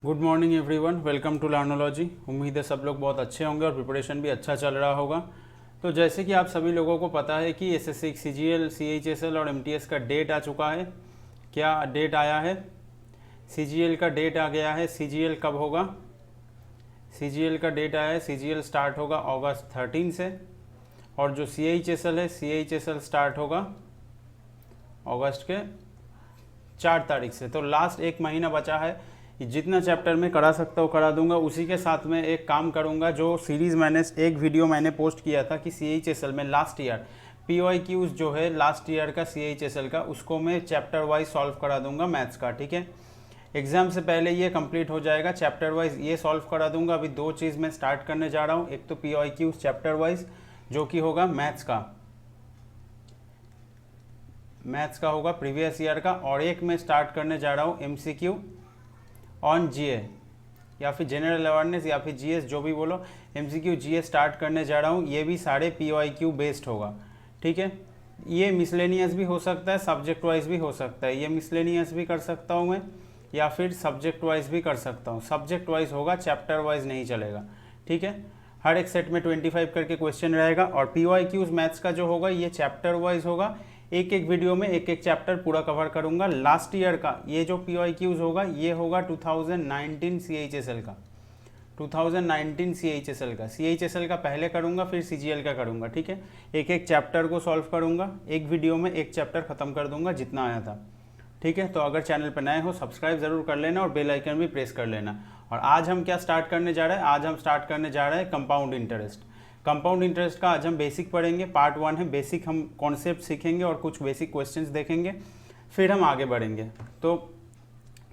Good morning everyone, welcome to Learnology. उम्मीद है सब लोग बहुत अच्छे होंगे और प्रिपरेशन भी अच्छा चल रहा होगा। तो जैसे कि आप सभी लोगों को पता है कि एसएससी, सीजीएल, सीएचएसएल और एमटीएस का डेट आ चुका है। क्या डेट आया है? सीजीएल का डेट आ गया है। सीजीएल कब होगा? सीजीएल का डेट आया है। सीजीएल स्टार्ट होगा अगस्त 13 से, और जो सीएचएसएल है, सीएचएसएल स्टार्ट होगा अगस्त के 4 तारीख से। तो लास्ट एक महीना बचा है। जितना चैप्टर में करा सकता हूँ करा दूंगा। उसी के साथ में एक काम करूंगा, जो सीरीज़ एक वीडियो मैंने पोस्ट किया था कि सीएचएसएल में लास्ट ईयर पीओआईक्यूज जो है लास्ट ईयर का सीएचएसएल का, उसको मैं चैप्टर वाइज सॉल्व करा दूंगा मैथ्स का। ठीक है, एग्जाम से पहले ये कंप्लीट हो जाएगा। चैप्टर वाइज ये सॉल्व करा दूंगा। अभी दो चीज़ मैं स्टार्ट करने जा रहा हूँ। एक तो पीओआईक्यूज चैप्टर वाइज जो कि होगा मैथ्स का होगा प्रीवियस ईयर का, और एक मैं स्टार्ट करने जा रहा हूँ एमसीक्यू ऑन जीए, या फिर जनरल अवेयरनेस, या फिर जीएस, जो भी बोलो। एमसीक्यू जीएस स्टार्ट करने जा रहा हूँ। ये भी सारे पीओआईक्यू बेस्ड होगा। ठीक है, ये मिसलेनियस भी हो सकता है, सब्जेक्ट वाइज भी हो सकता है। ये मिसलेनियस भी कर सकता हूँ मैं, या फिर सब्जेक्ट वाइज भी कर सकता हूँ। सब्जेक्ट वाइज होगा, चैप्टर वाइज नहीं चलेगा। ठीक है, हर एक सेट में 25 करके क्वेश्चन रहेगा। और पीओआईक्यूज मैथ्स का जो होगा ये चैप्टर वाइज होगा। एक एक वीडियो में एक एक चैप्टर पूरा कवर करूंगा। लास्ट ईयर का ये जो पीओआईक्यूज होगा ये होगा 2019 सीएचएसएल का। 2019 सीएचएसएल का का पहले करूंगा, फिर सीजीएल का करूंगा। ठीक है, एक एक चैप्टर को सॉल्व करूंगा। एक वीडियो में एक चैप्टर खत्म कर दूंगा जितना आया था। ठीक है, तो अगर चैनल पर नए हो सब्सक्राइब जरूर कर लेना और बेल आइकन भी प्रेस कर लेना। और आज हम क्या स्टार्ट करने जा रहे हैं? आज हम स्टार्ट करने जा रहे हैं कंपाउंड इंटरेस्ट। कंपाउंड इंटरेस्ट का आज हम बेसिक पढ़ेंगे। पार्ट 1 है बेसिक। हम कॉन्सेप्ट सीखेंगे और कुछ बेसिक क्वेश्चंस देखेंगे, फिर हम आगे बढ़ेंगे। तो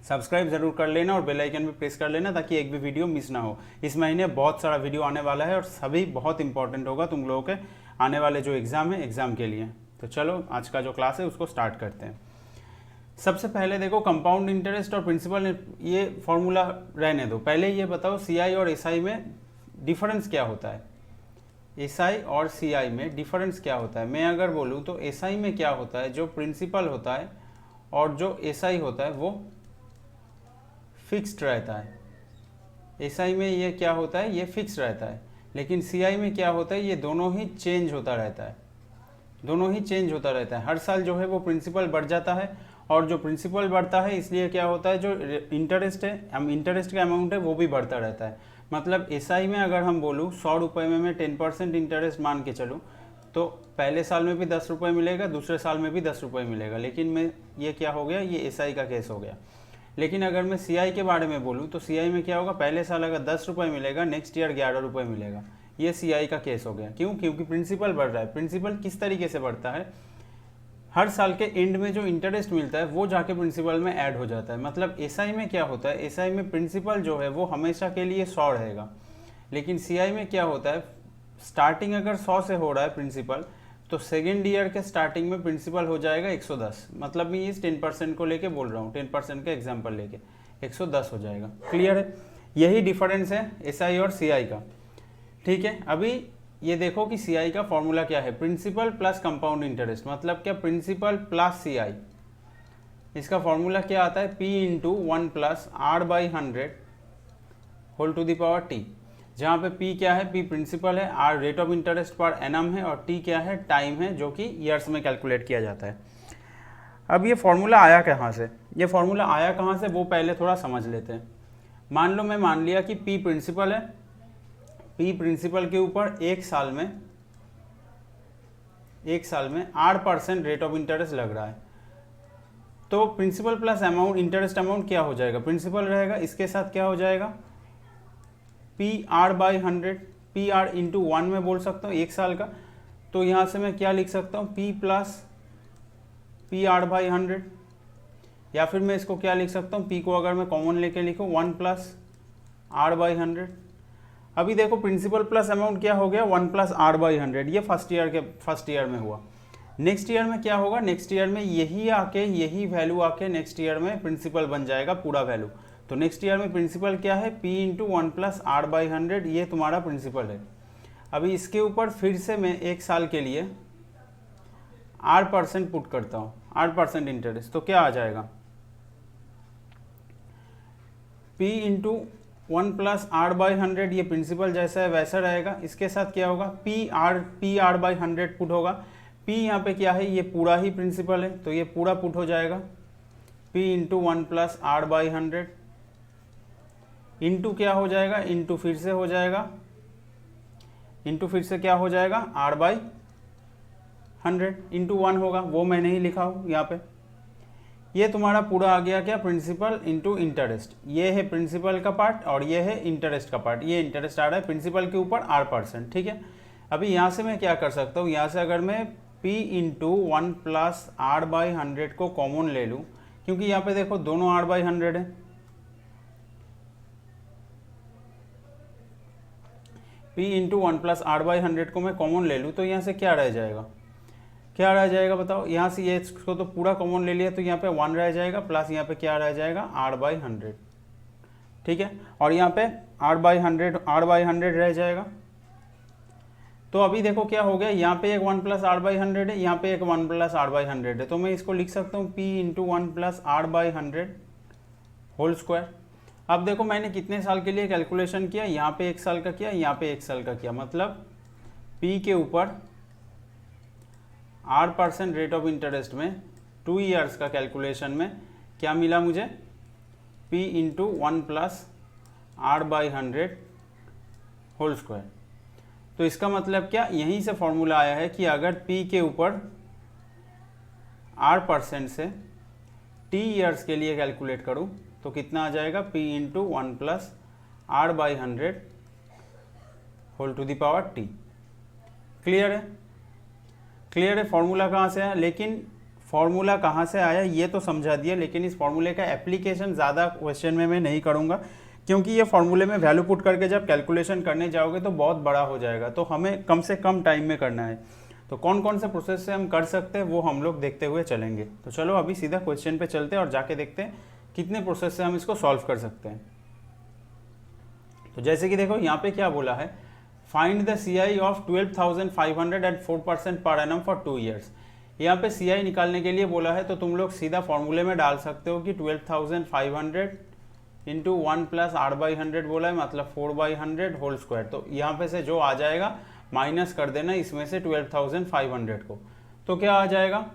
सब्सक्राइब जरूर कर लेना और बेल आइकन भी प्रेस कर लेना, ताकि एक भी वीडियो मिस ना हो। इस महीने बहुत सारा वीडियो आने वाला है और सभी बहुत इंपॉर्टेंट होगा तुम लोगों के आने वाले जो एग्ज़ाम है, एग्ज़ाम के लिए। तो चलो आज का जो क्लास है उसको स्टार्ट करते हैं। सबसे पहले देखो, कंपाउंड इंटरेस्ट और प्रिंसिपल, ये फॉर्मूला रहने दो। पहले ये बताओ सीआई और एसआई में डिफरेंस क्या होता है? एसआई और सीआई में डिफरेंस क्या होता है? मैं अगर बोलूँ तो एसआई में क्या होता है, जो प्रिंसिपल होता है और जो एसआई होता है वो फिक्स्ड रहता है। एसआई में ये क्या होता है, ये फिक्स रहता है। लेकिन सीआई में क्या होता है, ये दोनों ही चेंज होता रहता है। दोनों ही चेंज होता रहता है। हर साल जो है वो प्रिंसिपल बढ़ जाता है, और जो प्रिंसिपल बढ़ता है इसलिए क्या होता है, जो इंटरेस्ट है, इंटरेस्ट का अमाउंट है वो भी बढ़ता रहता है। मतलब एसआई में अगर हम बोलूँ 100 रुपये में मैं 10% इंटरेस्ट मान के चलूँ, तो पहले साल में भी 10 रुपये मिलेगा, दूसरे साल में भी 10 रुपये मिलेगा। लेकिन मैं ये क्या हो गया, ये एसआई का केस हो गया। लेकिन अगर मैं सीआई के बारे में बोलूँ तो सीआई में क्या होगा, पहले साल अगर 10 रुपये मिलेगा, नेक्स्ट ईयर 11 रुपये मिलेगा। ये सीआई का केस हो गया। क्यों? क्योंकि प्रिंसिपल बढ़ रहा है। प्रिंसिपल किस तरीके से बढ़ता है, हर साल के एंड में जो इंटरेस्ट मिलता है वो जाके प्रिंसिपल में ऐड हो जाता है। मतलब एसआई में क्या होता है, एसआई में प्रिंसिपल जो है वो हमेशा के लिए 100 रहेगा। लेकिन सीआई में क्या होता है, स्टार्टिंग अगर 100 से हो रहा है प्रिंसिपल, तो सेकेंड ईयर के स्टार्टिंग में प्रिंसिपल हो जाएगा 110। मतलब मैं इस 10% को लेके बोल रहा हूँ, 10% का एग्जाम्पल लेके 110 हो जाएगा। क्लियर है? यही डिफरेंस है एसआई और सीआई का। ठीक है, अभी ये देखो कि सीआई का फॉर्मूला क्या है, प्रिंसिपल प्लस कंपाउंड इंटरेस्ट। मतलब क्या, प्रिंसिपल प्लस सीआई। इसका फॉर्मूला क्या आता है, P into 1 plus R/100 whole to the power T। जहाँ पे P क्या है, P प्रिंसिपल है, R rate of interest per annum है, और T क्या है, टाइम है, जो कि ईयर्स में कैलकुलेट किया जाता है। अब ये फॉर्मूला आया कहाँ से? ये फॉर्मूला आया कहाँ से वो पहले थोड़ा समझ लेते हैं। मान लो मैं मान लिया कि P प्रिंसिपल है। P प्रिंसिपल के ऊपर एक साल में 8% रेट ऑफ इंटरेस्ट लग रहा है। तो principal plus amount, interest amount क्या हो जाएगा, प्रिंसिपल रहेगा, इसके साथ क्या हो जाएगा, PR/100। PR इंटू 1 में बोल सकता हूँ, एक साल का। तो यहाँ से मैं क्या लिख सकता हूँ, P प्लस PR/100। या फिर मैं इसको क्या लिख सकता हूँ, P को अगर मैं कॉमन लेके लिखूँ 1 प्लस R/100। अभी देखो प्रिंसिपल प्लस अमाउंट क्या हो गया, 1 प्लस R/100। ये फर्स्ट ईयर में हुआ। नेक्स्ट ईयर में क्या होगा, नेक्स्ट ईयर में यही वैल्यू आके नेक्स्ट ईयर में प्रिंसिपल बन जाएगा पूरा वैल्यू। तो नेक्स्ट ईयर में प्रिंसिपल क्या है, P इंटू 1 प्लस R/100, ये तुम्हारा प्रिंसिपल है। अभी इसके ऊपर फिर से मैं एक साल के लिए 8% पुट करता हूँ, 8% इंटरेस्ट। तो क्या आ जाएगा, P इंटू 1+R/100, ये प्रिंसिपल जैसा है वैसा रहेगा। इसके साथ क्या होगा, PR/100 पुट होगा। P यहाँ पे क्या है, ये पूरा ही प्रिंसिपल है तो ये पूरा पुट हो जाएगा। P इंटू 1+R/100 इंटू क्या हो जाएगा, इंटू फिर से हो जाएगा, इंटू फिर से क्या हो जाएगा, R/100 इंटू 1 होगा, वो मैं नहीं लिखा हूँ यहाँ पे। ये तुम्हारा पूरा आ गया क्या, प्रिंसिपल इंटू इंटरेस्ट। ये है प्रिंसिपल का पार्ट और ये है इंटरेस्ट का पार्ट। ये इंटरेस्ट आ रहा है प्रिंसिपल के ऊपर R%, ठीक है। अभी यहाँ से मैं क्या कर सकता हूँ, यहाँ से अगर मैं P इंटू 1+R/100 को कॉमन ले लूँ, क्योंकि यहाँ पे देखो दोनों R/100 है, P इंटू 1+R/100 को मैं कॉमन ले लूँ तो यहाँ से क्या रह जाएगा, क्या रह जाएगा बताओ। यहाँ से ये इसको तो पूरा कॉमन ले लिया तो यहाँ पे 1 रह जाएगा, प्लस यहाँ पे क्या रह जाएगा, R/100, ठीक है। और यहाँ पे R/100 रह जाएगा। तो अभी देखो क्या हो गया, यहाँ पे एक 1+R/100 है, यहाँ पे एक 1+R/100 है, तो मैं इसको लिख सकता हूँ P into 1+R/100 whole square. अब देखो मैंने कितने साल के लिए कैलकुलेशन किया, यहाँ पे 1 साल का किया, यहाँ पे 1 साल का किया, मतलब P के ऊपर R% रेट ऑफ इंटरेस्ट में 2 ईयर्स का कैलकुलेशन में क्या मिला मुझे, P into 1+R/100 whole square. तो इसका मतलब क्या, यहीं से फॉर्मूला आया है कि अगर P के ऊपर R% से T ईयर्स के लिए कैलकुलेट करूं तो कितना आ जाएगा, P into 1+R/100 whole to the power T। Clear है, क्लियर है। फॉर्मूला कहाँ से आया, लेकिन फॉर्मूला कहाँ से आया ये तो समझा दिया, लेकिन इस फॉर्मूले का एप्लीकेशन ज़्यादा क्वेश्चन में मैं नहीं करूँगा, क्योंकि ये फॉर्मूले में वैल्यू पुट करके जब कैलकुलेशन करने जाओगे तो बहुत बड़ा हो जाएगा, तो हमें कम से कम टाइम में करना है। तो कौन कौन से प्रोसेस से हम कर सकते हैं वो हम लोग देखते हुए चलेंगे। तो चलो अभी सीधा क्वेश्चन पे चलते हैं और जाके देखते हैं कितने प्रोसेस से हम इसको सॉल्व कर सकते हैं। तो जैसे कि देखो यहाँ पे क्या बोला है, find the CI of 12,500 at 4% per annum for 2 years. यहाँ पे CI निकालने के लिए बोला है, तो तुम लोग सीधा फॉर्मूले में डाल सकते हो कि 12,500 इंटू 1+R/100 बोला है, मतलब 4/100 होल स्क्वायर। तो यहाँ पे से जो आ जाएगा माइनस कर देना इसमें से 12,500 को, तो क्या आ जाएगा,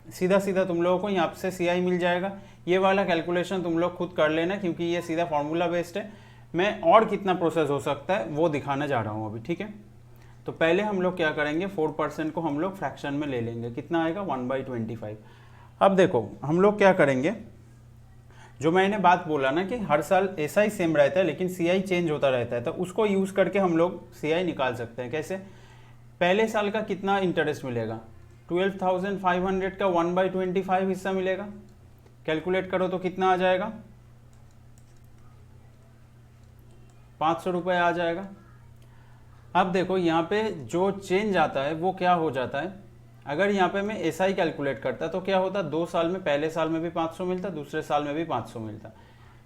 सीधा सीधा तुम लोगों को यहाँ से CI मिल जाएगा। ये वाला कैलकुलेशन तुम लोग खुद कर लेना, क्योंकि ये सीधा फॉर्मूला बेस्ड है। मैं और कितना प्रोसेस हो सकता है वो दिखाना जा रहा हूँ अभी, ठीक है। तो पहले हम लोग क्या करेंगे, 4% को हम लोग फ्रैक्शन में ले लेंगे, कितना आएगा 1/25। अब देखो हम लोग क्या करेंगे, जो मैंने बात बोला ना कि हर साल ऐसा ही सेम रहता है लेकिन CI चेंज होता रहता है, तो उसको यूज़ करके हम लोग CI निकाल सकते हैं। कैसे, पहले साल का कितना इंटरेस्ट मिलेगा, 12,500 का 1/25 हिस्सा मिलेगा, कैलकुलेट करो तो कितना आ जाएगा, 500 रुपये आ जाएगा। अब देखो यहाँ पे जो चेंज आता है वो क्या हो जाता है, अगर यहाँ पे मैं SI कैलकुलेट करता तो क्या होता, 2 साल में, पहले साल में भी 500 मिलता, दूसरे साल में भी 500 मिलता,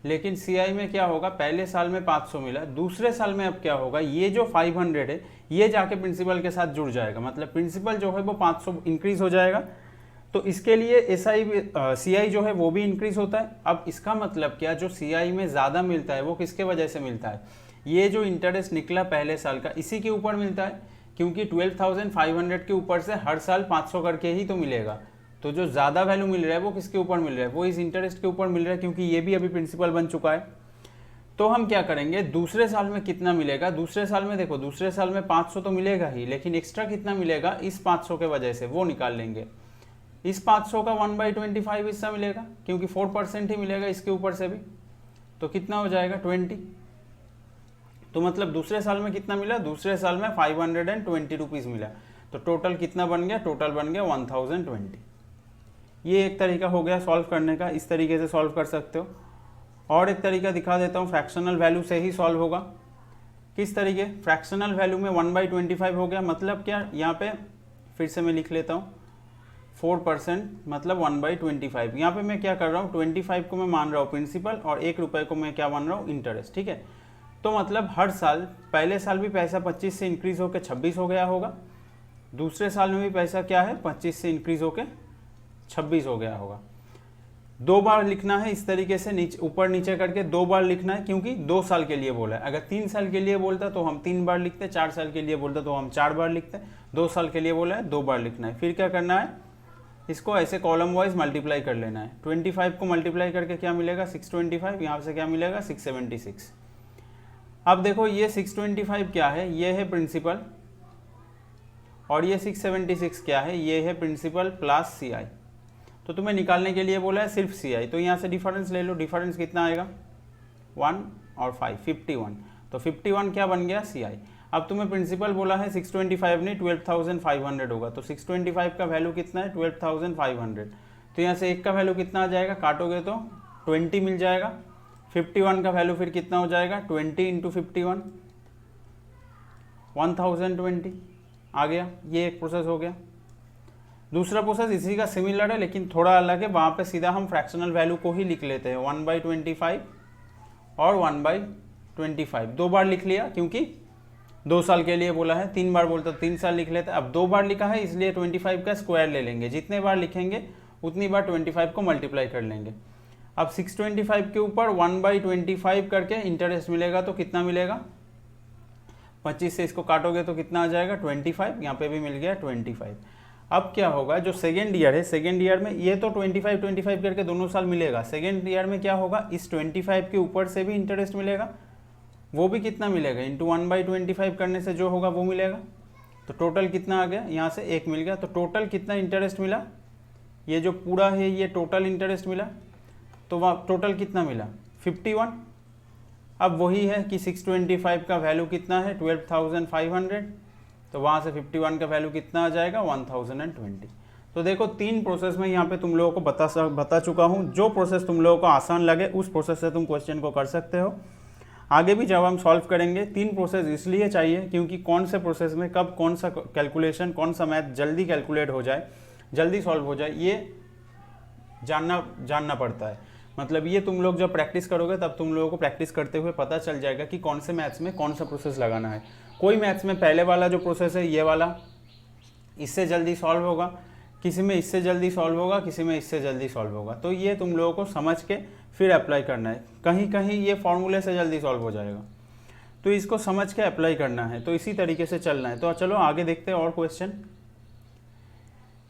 लेकिन CI में क्या होगा, पहले साल में 500 मिला, दूसरे साल में अब क्या होगा, ये जो 500 है ये जाके प्रिंसिपल के साथ जुड़ जाएगा, मतलब प्रिंसिपल जो है वो 500 इंक्रीज हो जाएगा। तो इसके लिए CI जो है वो भी इंक्रीज होता है। अब इसका मतलब क्या, जो CI में ज़्यादा मिलता है वो किसके वजह से मिलता है, ये जो इंटरेस्ट निकला पहले साल का इसी के ऊपर मिलता है, क्योंकि 12,500 के ऊपर से हर साल 500 करके ही तो मिलेगा। तो जो ज़्यादा वैल्यू मिल रहा है वो किसके ऊपर मिल रहा है, वो इस इंटरेस्ट के ऊपर मिल रहा है, क्योंकि ये भी अभी प्रिंसिपल बन चुका है। तो हम क्या करेंगे, दूसरे साल में कितना मिलेगा, दूसरे साल में देखो, दूसरे साल में 500 तो मिलेगा ही, लेकिन एक्स्ट्रा कितना मिलेगा इस 500 के वजह से, वो निकाल लेंगे। इस 500 का 1/25 हिस्सा मिलेगा, क्योंकि 4% ही मिलेगा इसके ऊपर से भी, तो कितना हो जाएगा 20। तो मतलब दूसरे साल में कितना मिला, दूसरे साल में 520 रुपीज़ मिला, तो टोटल कितना बन गया, टोटल बन गया 1020। ये एक तरीका हो गया सॉल्व करने का, इस तरीके से सॉल्व कर सकते हो। और एक तरीका दिखा देता हूँ, फ्रैक्शनल वैल्यू से ही सॉल्व होगा। किस तरीके, फ्रैक्शनल वैल्यू में 1/25 हो गया, मतलब क्या, यहाँ पे फिर से मैं लिख लेता हूँ, 4% मतलब 1/25। यहाँ पे मैं क्या कर रहा हूँ, 25 को मैं मान रहा हूँ प्रिंसिपल और 1 रुपये को मैं क्या मान रहा हूँ, इंटरेस्ट, ठीक है। तो मतलब हर साल, पहले साल भी पैसा 25 से इंक्रीज होकर 26 हो गया होगा, दूसरे साल में भी पैसा क्या है 25 से इंक्रीज होकर 26 हो गया होगा। 2 बार लिखना है इस तरीके से, नीचे ऊपर नीचे करके 2 बार लिखना है, क्योंकि 2 साल के लिए बोला है। अगर 3 साल के लिए बोलता तो हम 3 बार लिखते, 4 साल के लिए बोलता तो हम 4 बार लिखते, 2 साल के लिए बोला है 2 बार लिखना है। फिर क्या करना है, इसको ऐसे कॉलम वाइज मल्टीप्लाई कर लेना है। 25 को मल्टीप्लाई करके क्या मिलेगा 625, यहाँ से क्या मिलेगा 676। अब देखो ये 625 क्या है, ये है प्रिंसिपल, और ये 676 क्या है, ये है प्रिंसिपल प्लस CI। तो तुम्हें निकालने के लिए बोला है सिर्फ CI, तो यहाँ से डिफरेंस ले लो। डिफरेंस कितना आएगा 1 और 5, 51। तो 51 क्या बन गया CI। अब तुम्हें प्रिंसिपल बोला है 625 नहीं 12,500 होगा, तो 625 का वैल्यू कितना है 12,500। तो यहाँ से 1 का वैल्यू कितना आ जाएगा, काटोगे तो 20 मिल जाएगा। 51 का वैल्यू फिर कितना हो जाएगा 20 इंटू 51, 1020 आ गया। ये एक प्रोसेस हो गया। दूसरा प्रोसेस इसी का सिमिलर है लेकिन थोड़ा अलग है, वहाँ पे सीधा हम फ्रैक्शनल वैल्यू को ही लिख लेते हैं 1/25 और 1/25। 2 बार लिख लिया क्योंकि 2 साल के लिए बोला है, 3 बार बोलता तो 3 साल लिख लेते। अब 2 बार लिखा है इसलिए 25 का स्क्वायर ले लेंगे, जितने बार लिखेंगे उतनी बार 25 को मल्टीप्लाई कर लेंगे। अब 625 के ऊपर 1/25 करके इंटरेस्ट मिलेगा तो कितना मिलेगा 25 से इसको काटोगे तो कितना आ जाएगा 25, यहाँ पे भी मिल गया 25। अब क्या होगा, जो सेकेंड ईयर है, सेकेंड ईयर में ये तो 25 करके दोनों साल मिलेगा। सेकेंड ईयर में क्या होगा, इस 25 के ऊपर से भी इंटरेस्ट मिलेगा, वो भी कितना मिलेगा इंटू 1/25 करने से जो होगा वो मिलेगा। तो टोटल कितना आ गया, यहाँ से 1 मिल गया। तो टोटल कितना इंटरेस्ट मिला, ये जो पूरा है ये टोटल इंटरेस्ट मिला, तो वहाँ टोटल कितना मिला 51। अब वही है कि 625 का वैल्यू कितना है 12,500, तो वहाँ से 51 का वैल्यू कितना आ जाएगा 1020। तो देखो 3 प्रोसेस में यहाँ पे तुम लोगों को बता चुका हूँ। जो प्रोसेस तुम लोगों को आसान लगे उस प्रोसेस से तुम क्वेश्चन को कर सकते हो। आगे भी जब हम सॉल्व करेंगे 3 प्रोसेस इसलिए चाहिए क्योंकि कौन से प्रोसेस में कब कौन सा कैलकुलेशन, कौन सा मैथ जल्दी कैलकुलेट हो जाए, जल्दी सॉल्व हो जाए, ये जानना पड़ता है। मतलब ये तुम लोग जब प्रैक्टिस करोगे तब तुम लोगों को प्रैक्टिस करते हुए पता चल जाएगा कि कौन से मैथ्स में कौन सा प्रोसेस लगाना है। कोई मैथ्स में पहले वाला जो प्रोसेस है ये वाला, इससे जल्दी सॉल्व होगा, किसी में इससे जल्दी सॉल्व होगा, किसी में इससे जल्दी सॉल्व होगा। तो ये तुम लोगों को समझ के फिर अप्लाई करना है। कहीं कहीं ये फॉर्मूले से जल्दी सॉल्व हो जाएगा, तो इसको समझ के अप्लाई करना है। तो इसी तरीके से चलना है। तो चलो आगे देखते हैं और क्वेश्चन।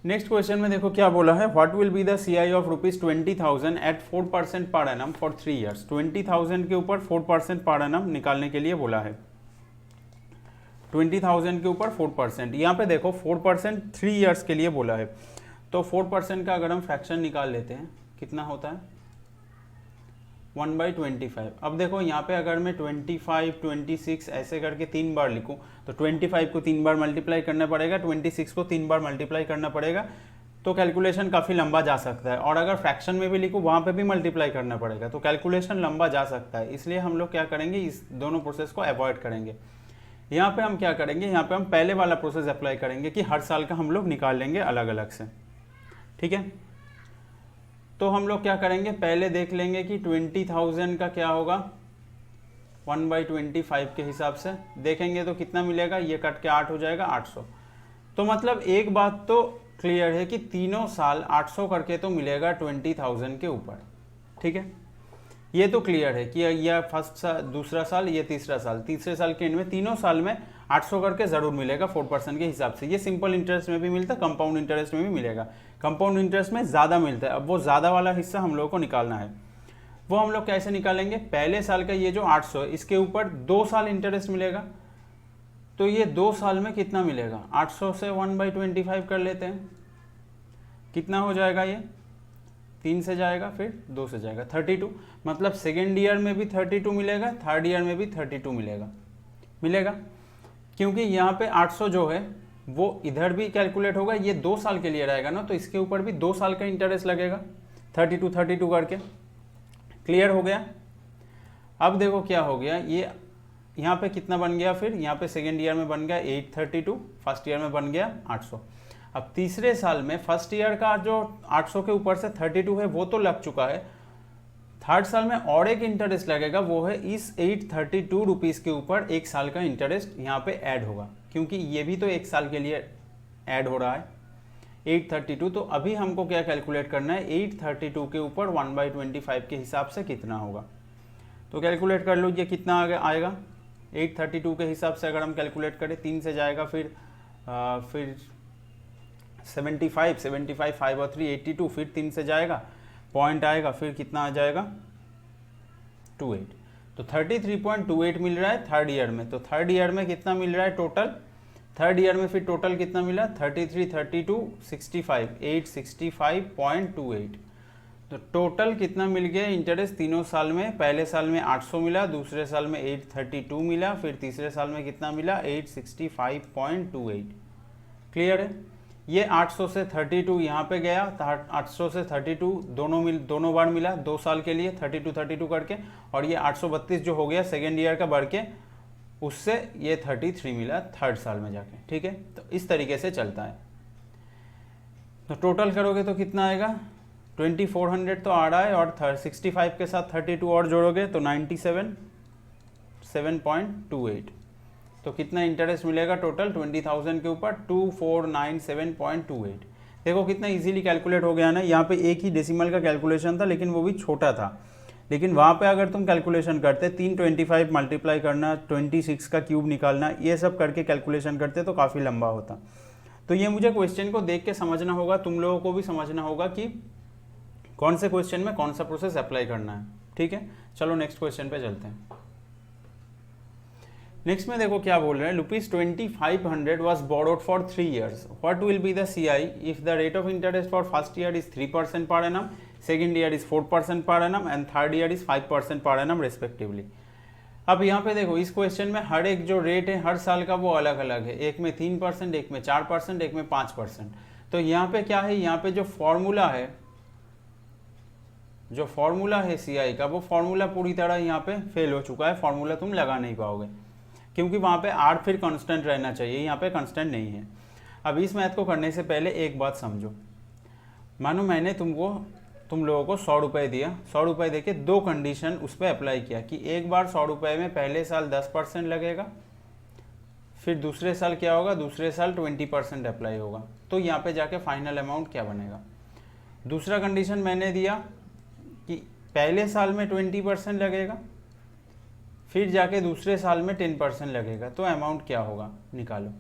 नेक्स्ट क्वेश्चन में देखो क्या बोला है, what will be the CI of ₹20,000 at 4% per annum for 3 years. 20,000 के ऊपर 4% पर एनम निकालने के लिए बोला है। 20,000 के ऊपर 4%, यहाँ पे देखो 4% 3 ईयर्स के लिए बोला है। तो 4% का अगर हम फ्रैक्शन निकाल लेते हैं कितना होता है 1/25। अब देखो यहाँ पे अगर मैं 25, 26 ऐसे करके 3 बार लिखूँ तो 25 को 3 बार मल्टीप्लाई करना पड़ेगा, 26 को 3 बार मल्टीप्लाई करना पड़ेगा, तो कैलकुलेशन काफ़ी लंबा जा सकता है। और अगर फ्रैक्शन में भी लिखूँ वहाँ पे भी मल्टीप्लाई करना पड़ेगा, तो कैलकुलेशन लंबा जा सकता है। इसलिए हम लोग क्या करेंगे, इस दोनों प्रोसेस को अवॉइड करेंगे। यहाँ पे हम क्या करेंगे, यहाँ पे हम पहले वाला प्रोसेस अप्लाई करेंगे कि हर साल का हम लोग निकाल लेंगे अलग अलग से। ठीक है, तो हम लोग क्या करेंगे, पहले देख लेंगे कि 20,000 का क्या होगा 1/25 के हिसाब से देखेंगे तो कितना मिलेगा, ये कट के 8 हो जाएगा 800। तो मतलब एक बात तो क्लियर है कि तीनों साल 800 करके तो मिलेगा 20,000 के ऊपर। ठीक है, ये तो क्लियर है कि यह फर्स्ट साल, दूसरा साल, ये तीसरा साल, तीसरे साल के एंड में तीनों साल में 800 करके ज़रूर मिलेगा 4% के हिसाब से। ये सिंपल इंटरेस्ट में भी मिलता है, कंपाउंड इंटरेस्ट में भी मिलेगा। कंपाउंड इंटरेस्ट में ज़्यादा मिलता है। अब वो ज़्यादा वाला हिस्सा हम लोगों को निकालना है। वो हम लोग कैसे निकालेंगे, पहले साल का ये जो 800 है इसके ऊपर 2 साल इंटरेस्ट मिलेगा, तो ये 2 साल में कितना मिलेगा, 800 से 1/25 कर लेते हैं, कितना हो जाएगा, ये 3 से जाएगा फिर 2 से जाएगा 32। मतलब सेकेंड ईयर में भी 32 मिलेगा, थर्ड ईयर में भी 32 मिलेगा, क्योंकि यहाँ पे 800 जो है वो इधर भी कैलकुलेट होगा, ये 2 साल के लिए रहेगा ना, तो इसके ऊपर भी 2 साल का इंटरेस्ट लगेगा 32 करके। क्लियर हो गया। अब देखो क्या हो गया, ये यहाँ पे कितना बन गया, फिर यहाँ पे सेकेंड ईयर में बन गया 832, फर्स्ट ईयर में बन गया 800। अब तीसरे साल में फर्स्ट ईयर का जो 800 के ऊपर से 32 है वो तो लग चुका है, थर्ड साल में और एक इंटरेस्ट लगेगा, वो है इस 832 रुपीज़ के ऊपर 1 साल का इंटरेस्ट यहाँ पे ऐड होगा, क्योंकि ये भी तो 1 साल के लिए ऐड हो रहा है। 832। तो अभी हमको क्या कैलकुलेट करना है, 832 के ऊपर 1/25 के हिसाब से कितना होगा। तो कैलकुलेट कर लो ये कितना आएगा 832 के हिसाब से अगर हम कैलकुलेट करें, 3 से जाएगा, फिर 75 5 और 3 82, फिर 3 से जाएगा, पॉइंट आएगा, फिर कितना आ जाएगा 28। तो 33.28 मिल रहा है थर्ड ईयर में। तो थर्ड ईयर में कितना मिल रहा है टोटल, थर्ड ईयर में फिर टोटल कितना मिला 33 32 65 865.28। तो टोटल कितना मिल गया इंटरेस्ट तीनों साल में, पहले साल में 800 मिला, दूसरे साल में 832 मिला, फिर तीसरे साल में कितना मिला 865.28। क्लियर है। ये 800 से 32 यहाँ पे गया, 800 से 32 दोनों बार मिला 2 साल के लिए 32 करके, और ये 832 जो हो गया सेकेंड ईयर का बढ़ के, उससे ये 33 मिला थर्ड साल में जाके। ठीक है, तो इस तरीके से चलता है। तो टोटल करोगे तो कितना आएगा 2400 तो आ रहा है, और 65 के साथ 32 और जोड़ोगे तो 97.728। तो कितना इंटरेस्ट मिलेगा टोटल 20,000 के ऊपर 2497.28। देखो कितना इजीली कैलकुलेट हो गया ना। यहाँ पे एक ही डेसिमल का कैलकुलेशन था, लेकिन वो भी छोटा था। लेकिन वहाँ पे अगर तुम कैलकुलेशन करते 325 मल्टीप्लाई करना, 26 का क्यूब निकालना, ये सब करके कैलकुलेशन करते तो काफ़ी लंबा होता। तो ये मुझे क्वेश्चन को देख के समझना होगा, तुम लोगों को भी समझना होगा कि कौन से क्वेश्चन में कौन सा प्रोसेस अप्लाई करना है। ठीक है, चलो नेक्स्ट क्वेश्चन पे चलते हैं। नेक्स्ट में देखो क्या बोल रहे हैं, ₹2500 was borrowed for 3 years। What will be the CI if the rate of interest for first year is 3% per annum, second year is 4% per annum and third year is 5% per annum respectively. अब यहाँ पे देखो इस question में हर एक जो rate है हर साल का वो अलग अलग है, एक में 3%, एक में 4%, एक में 5%। तो यहाँ पे क्या है, यहाँ पे जो फॉर्मूला है CI का, वो फॉर्मूला पूरी तरह यहाँ पे फेल हो चुका है। फॉर्मूला तुम लगा नहीं पाओगे, क्योंकि वहाँ पे R फिर कांस्टेंट रहना चाहिए, यहाँ पे कांस्टेंट नहीं है। अब इस मैथ को करने से पहले एक बात समझो। मानो मैंने तुम लोगों को 100 रुपये दिया, 100 रुपये देके 2 कंडीशन उस पर अप्लाई किया कि एक बार 100 रुपये में पहले साल 10% लगेगा, फिर दूसरे साल क्या होगा, दूसरे साल 20% अप्लाई होगा। तो यहाँ पे जाके फाइनल अमाउंट क्या बनेगा। दूसरा कंडीशन मैंने दिया कि पहले साल में 20% लगेगा, फिर जाके दूसरे साल में 10% लगेगा, तो अमाउंट क्या होगा निकालो।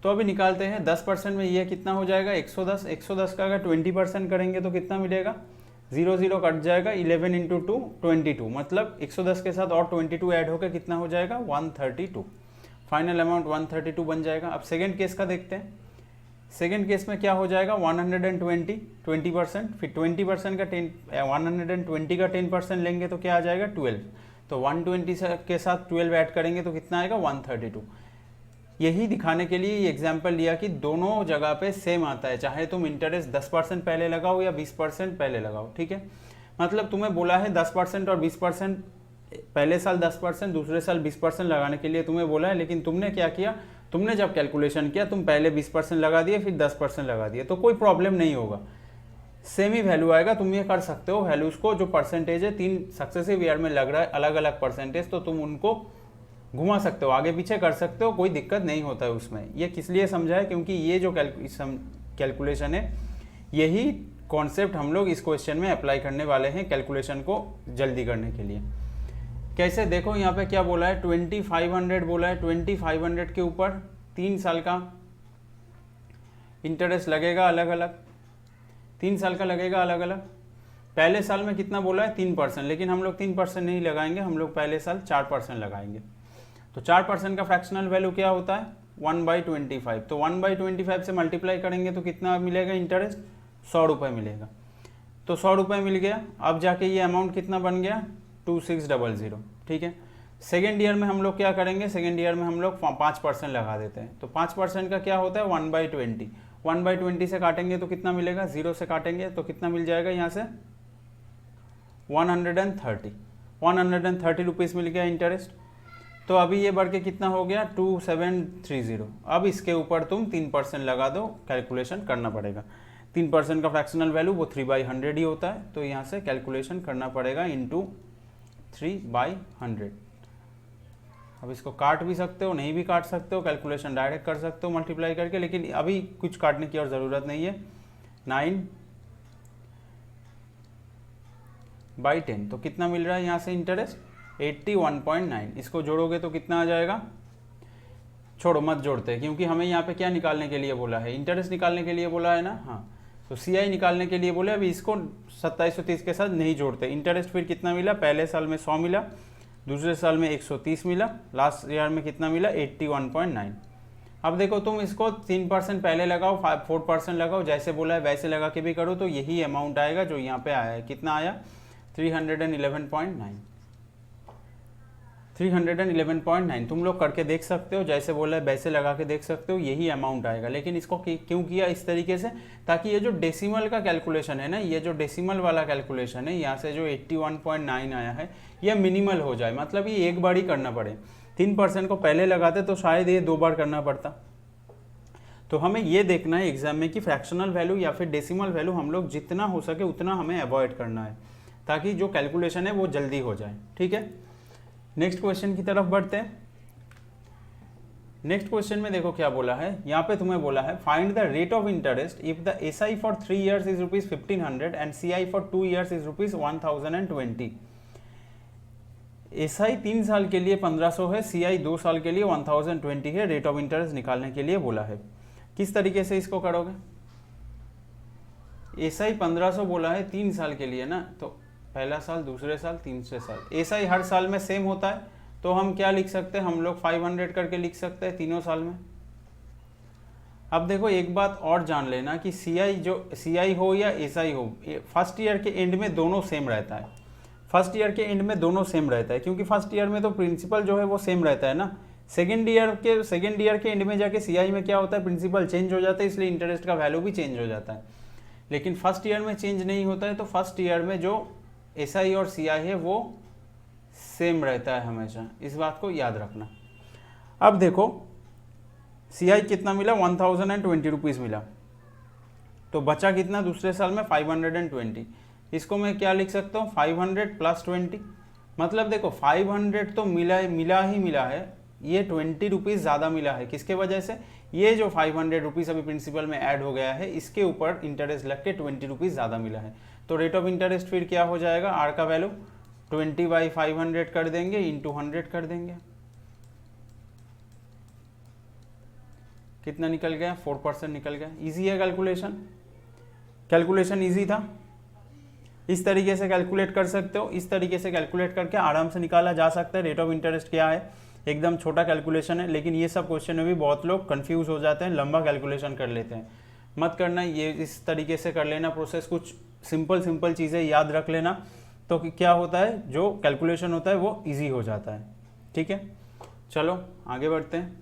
तो अभी निकालते हैं। 10% में ये कितना हो जाएगा 110। 110 का अगर 20% करेंगे तो कितना मिलेगा, 0 0 कट जाएगा, 11 × 2 22, मतलब 110 के साथ और 22 ऐड होकर कितना हो जाएगा 132। फाइनल अमाउंट 132 बन जाएगा। अब सेकेंड केस का देखते हैं। सेकेंड केस में क्या हो जाएगा 120, 20%, फिर 20% का 120 का 10% लेंगे तो क्या आ जाएगा 12। तो 120 के साथ 12 ऐड करेंगे तो कितना आएगा 132। यही दिखाने के लिए ये एग्जाम्पल लिया कि दोनों जगह पे सेम आता है, चाहे तुम इंटरेस्ट 10% पहले लगाओ या 20% पहले लगाओ। ठीक है, मतलब तुम्हें बोला है 10% और 20%, पहले साल 10%, दूसरे साल 20% लगाने के लिए तुम्हें बोला है, लेकिन तुमने क्या किया, तुमने जब कैलकुलेशन किया तुम पहले 20% लगा दिए, फिर 10% लगा दिए, तो कोई प्रॉब्लम नहीं होगा, सेम ही वैल्यू आएगा। तुम ये कर सकते हो वैल्यूज को, जो परसेंटेज है 3 सक्सेसिव ईयर में लग रहा है अलग अलग परसेंटेज, तो तुम उनको घुमा सकते हो, आगे पीछे कर सकते हो, कोई दिक्कत नहीं होता है उसमें। ये किस लिए समझा है, क्योंकि ये जो कैलकुलेशन है, यही कॉन्सेप्ट हम लोग इस क्वेश्चन में अप्लाई करने वाले हैं कैलकुलेशन को जल्दी करने के लिए। कैसे, देखो यहाँ पे क्या बोला है 2500 बोला है, 2500 के ऊपर 3 साल का इंटरेस्ट लगेगा अलग अलग, 3 साल का लगेगा अलग अलग। पहले साल में कितना बोला है 3%, लेकिन हम लोग 3% नहीं लगाएंगे, हम लोग पहले साल 4% लगाएंगे। तो 4% का फ्रैक्शनल वैल्यू क्या होता है 1/25। तो 1/25 से मल्टीप्लाई करेंगे तो कितना मिलेगा इंटरेस्ट 100 रुपये मिलेगा। तो 100 रुपये मिल गया। अब जाके ये अमाउंट कितना बन गया 2600। ठीक है, सेकेंड ईयर में हम लोग क्या करेंगे, सेकेंड ईयर में हम लोग 5% लगा देते हैं। तो 5% का क्या होता है 1/20। 1/20 से काटेंगे तो कितना मिलेगा, 0 से काटेंगे तो कितना मिल जाएगा यहाँ से 130 रुपीज़ मिल गया इंटरेस्ट। तो अभी ये बढ़ के कितना हो गया 2730। अब इसके ऊपर तुम 3% लगा दो, कैलकुलेशन करना पड़ेगा। 3% का फ्रैक्शनल वैल्यू वो 3/100 ही होता है, तो यहाँ से कैलकुलेशन करना पड़ेगा इंटू 3/100। अब इसको काट भी सकते हो, नहीं भी काट सकते हो, कैलकुलेशन डायरेक्ट कर सकते हो मल्टीप्लाई करके, लेकिन अभी कुछ काटने की और ज़रूरत नहीं है। 9/10 तो कितना मिल रहा है यहाँ से इंटरेस्ट? 81.9। इसको जोड़ोगे तो कितना आ जाएगा? छोड़ो मत जोड़ते, क्योंकि हमें यहाँ पे क्या निकालने के लिए बोला है? इंटरेस्ट निकालने के लिए बोला है ना। हाँ, तो CI निकालने के लिए बोले। अभी इसको 2730 के साथ नहीं जोड़ते। इंटरेस्ट फिर कितना मिला? पहले साल में 100 मिला, दूसरे साल में 130 मिला, लास्ट ईयर में कितना मिला? 81.9। अब देखो तुम इसको 3% पहले लगाओ, 4% लगाओ, जैसे बोला है वैसे लगा के भी करो तो यही अमाउंट आएगा जो यहाँ पे आया है। कितना आया? 311.9। 311.9 तुम लोग करके देख सकते हो, जैसे बोला है वैसे लगा के देख सकते हो, यही अमाउंट आएगा। लेकिन इसको क्यों किया इस तरीके से? ताकि ये जो डेसिमल का कैलकुलेशन है ना, ये जो डेसिमल वाला कैलकुलेशन है, यहाँ से जो 81.9 आया है, ये मिनिमल हो जाए। मतलब ये एक बार ही करना पड़े। 3% को पहले लगाते तो शायद ये 2 बार करना पड़ता। तो हमें ये देखना है एग्जाम में कि फ्रैक्शनल वैल्यू या फिर डेसिमल वैल्यू हम लोग जितना हो सके उतना हमें अवॉइड करना है, ताकि जो कैलकुलेशन है वो जल्दी हो जाए। ठीक है, नेक्स्ट क्वेश्चन की तरफ बढ़ते हैं। नेक्स्ट क्वेश्चन में देखो क्या बोला है। यहाँ पे तुम्हें बोला है find the rate of interest if the SI for 3 years is ₹1500 and CI for 2 years is ₹1020। SI 3 साल के लिए 1500 है, CI 2 साल के लिए 1020 है। रेट ऑफ इंटरेस्ट निकालने के लिए बोला है। किस तरीके से इसको करोगे? SI 1500 बोला है 3 साल के लिए ना, तो पहला साल, दूसरे साल, तीसरे साल। SI हर साल में सेम होता है, तो हम क्या लिख सकते हैं? हम लोग 500 करके लिख सकते हैं तीनों साल में। अब देखो एक बात और जान लेना कि CI हो या SI हो, फर्स्ट ईयर के एंड में दोनों सेम रहता है। फर्स्ट ईयर के एंड में दोनों सेम रहता है, क्योंकि फर्स्ट ईयर में तो प्रिंसिपल जो है वो सेम रहता है ना। सेकेंड ईयर के एंड में जाके CI में क्या होता है? प्रिंसिपल चेंज हो जाता है, इसलिए इंटरेस्ट का वैल्यू भी चेंज हो जाता है। लेकिन फर्स्ट ईयर में चेंज नहीं होता है, तो फर्स्ट ईयर में जो SI और CI है वो सेम रहता है हमेशा। इस बात को याद रखना। अब देखो CI कितना मिला? 1020 रुपीज़ मिला, तो बचा कितना दूसरे साल में? 520। इसको मैं क्या लिख सकता हूँ? 500 + 20। मतलब देखो 500 तो मिला ही मिला है, ये 20 रुपीज़ ज़्यादा मिला है। किसके वजह से? ये जो 500 रुपीज़ अभी प्रिंसिपल में ऐड हो गया है, इसके ऊपर इंटरेस्ट लग के 20 रुपीज़ ज़्यादा मिला है। तो रेट ऑफ इंटरेस्ट फिर क्या हो जाएगा? R का वैल्यू 20/500 कर देंगे, इंटू 100 कर देंगे। कितना निकल गया? 4% निकल गया। इजी है कैलकुलेशन इजी था। इस तरीके से कैलकुलेट कर सकते हो। इस तरीके से कैलकुलेट करके आराम से निकाला जा सकता है रेट ऑफ इंटरेस्ट क्या है। एकदम छोटा कैलकुलेशन है, लेकिन ये सब क्वेश्चन में भी बहुत लोग कंफ्यूज हो जाते हैं, लंबा कैलकुलेशन कर लेते हैं। मत करना, ये इस तरीके से कर लेना प्रोसेस। कुछ सिंपल चीज़ें याद रख लेना, तो क्या होता है, जो कैलकुलेशन होता है वो इजी हो जाता है। ठीक है, चलो आगे बढ़ते हैं।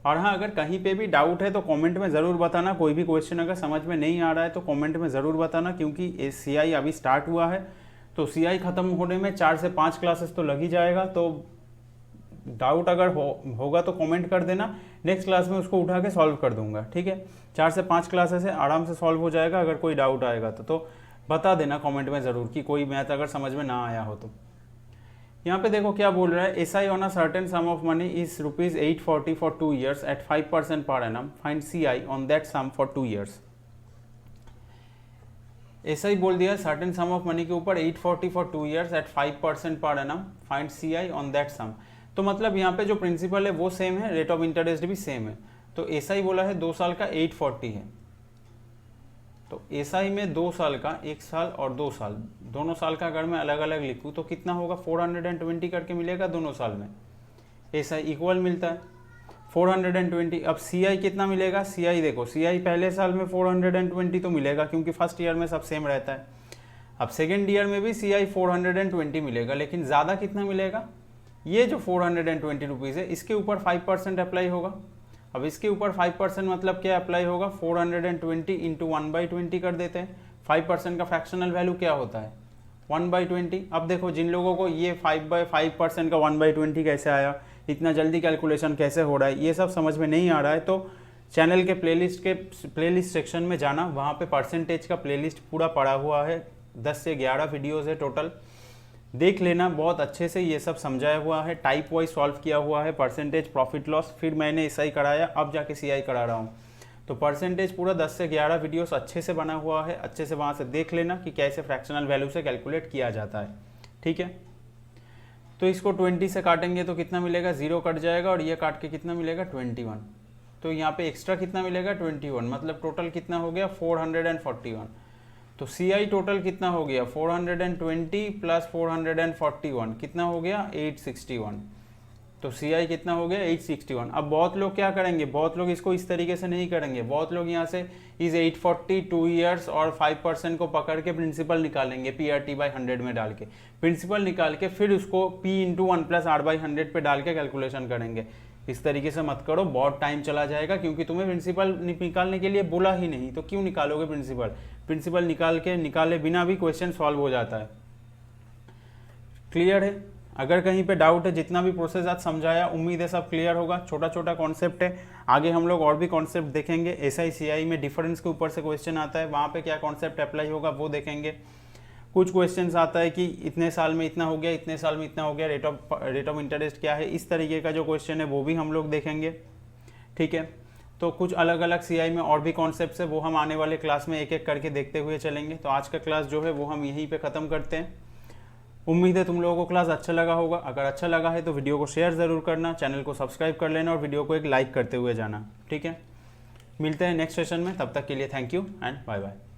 और हाँ, अगर कहीं पे भी डाउट है तो कमेंट में ज़रूर बताना। कोई भी क्वेश्चन अगर समझ में नहीं आ रहा है तो कमेंट में ज़रूर बताना, क्योंकि CI अभी स्टार्ट हुआ है, तो CI ख़त्म होने में 4 से 5 क्लासेस तो लग ही जाएगा। तो डाउट अगर होगा तो कमेंट कर देना, नेक्स्ट क्लास में उसको उठा के सॉल्व कर दूंगा। ठीक है, 4 से 5 क्लासेस है, आराम से सॉल्व हो जाएगा। अगर कोई डाउट आएगा तो बता देना कमेंट में ज़रूर कि कोई मैथ अगर समझ में ना आया हो तो। यहाँ पे देखो क्या बोल रहा है, SI on a certain sum of money is ₹840 for 2 years at 5% per annum, find CI on that sum for 2 years। SI बोल दिया सर्टेन सम ऑफ मनी के ऊपर 840 for 2 years at 5% per annum, find CI on that sum. तो मतलब यहाँ पे जो principal है वो सेम है, रेट ऑफ इंटरेस्ट भी सेम है। तो SI बोला है 2 साल का 840 है, तो SI में 2 साल का, 1 साल और 2 साल, दोनों साल का अगर मैं अलग अलग लिखूँ तो कितना होगा? 420 करके मिलेगा दोनों साल में। SI इक्वल मिलता है 420। अब CI कितना मिलेगा? CI देखो, CI पहले साल में 420 तो मिलेगा, क्योंकि फर्स्ट ईयर में सब सेम रहता है। अब सेकेंड ईयर में भी CI 420 मिलेगा, लेकिन ज़्यादा कितना मिलेगा? ये जो 420 रुपीज़ है, इसके ऊपर 5% अप्लाई होगा। अब इसके ऊपर 5% मतलब क्या अप्लाई होगा? 420 इंटू 1/20 कर देते हैं। 5% का फ्रैक्शनल वैल्यू क्या होता है? 1/20। अब देखो जिन लोगों को ये 5% का 1/20 कैसे आया, इतना जल्दी कैलकुलेशन कैसे हो रहा है, ये सब समझ में नहीं आ रहा है, तो चैनल के प्लेलिस्ट सेक्शन में जाना, वहाँ पे परसेंटेज का प्लेलिस्ट पूरा पड़ा हुआ है। 10 से 11 वीडियोज़ है टोटल, देख लेना, बहुत अच्छे से ये सब समझाया हुआ है, टाइप वाइज सॉल्व किया हुआ है, परसेंटेज, प्रॉफिट लॉस, फिर मैंने SI कराया, अब जाके CI करा रहा हूँ। तो परसेंटेज पूरा 10 से 11 वीडियोस अच्छे से बना हुआ है, अच्छे से वहाँ से देख लेना कि कैसे फ्रैक्शनल वैल्यू से कैलकुलेट किया जाता है। ठीक है, तो इसको 20 से काटेंगे तो कितना मिलेगा, 0 कट जाएगा, और ये काट के कितना मिलेगा, 21। तो यहाँ पे एक्स्ट्रा कितना मिलेगा, 21, मतलब टोटल कितना हो गया, 441। तो CI टोटल कितना हो गया, 420 प्लस 441 कितना हो गया, 861। तो CI कितना हो गया, 861। अब बहुत लोग क्या करेंगे, बहुत लोग इसको इस तरीके से नहीं करेंगे, बहुत लोग यहाँ से इस 840 2 ईयर्स और 5% को पकड़ के प्रिंसिपल निकालेंगे PRT/100 में डाल के, प्रिंसिपल निकाल के फिर उसको P × 1 + R/100 पे डाल के कैलकुलेशन करेंगे। इस तरीके से मत करो, बहुत टाइम चला जाएगा, क्योंकि तुम्हें प्रिंसिपल निकालने के लिए बोला ही नहीं, तो क्यों निकालोगे प्रिंसिपल। प्रिंसिपल निकाले बिना भी क्वेश्चन सॉल्व हो जाता है। क्लियर है, अगर कहीं पे डाउट है, जितना भी प्रोसेस आज समझाया उम्मीद है सब क्लियर होगा। छोटा छोटा कॉन्सेप्ट है, आगे हम लोग और भी कॉन्सेप्ट देखेंगे। SI CI में डिफरेंस के ऊपर से क्वेश्चन आता है, वहाँ पे क्या कॉन्सेप्ट अप्लाई होगा वो देखेंगे। कुछ क्वेश्चंस आता है कि इतने साल में इतना हो गया, इतने साल में इतना हो गया, रेट ऑफ इंटरेस्ट क्या है, इस तरीके का जो क्वेश्चन है वो भी हम लोग देखेंगे। ठीक है, तो कुछ अलग अलग CI में और भी कॉन्सेप्ट्स है, वो हम आने वाले क्लास में एक एक करके देखते हुए चलेंगे। तो आज का क्लास जो है वो हम यहीं पे ख़त्म करते हैं। उम्मीद है तुम लोगों को क्लास अच्छा लगा होगा। अगर अच्छा लगा है तो वीडियो को शेयर ज़रूर करना, चैनल को सब्सक्राइब कर लेना और वीडियो को एक लाइक करते हुए जाना। ठीक है, मिलते हैं नेक्स्ट सेशन में, तब तक के लिए thank you and bye bye.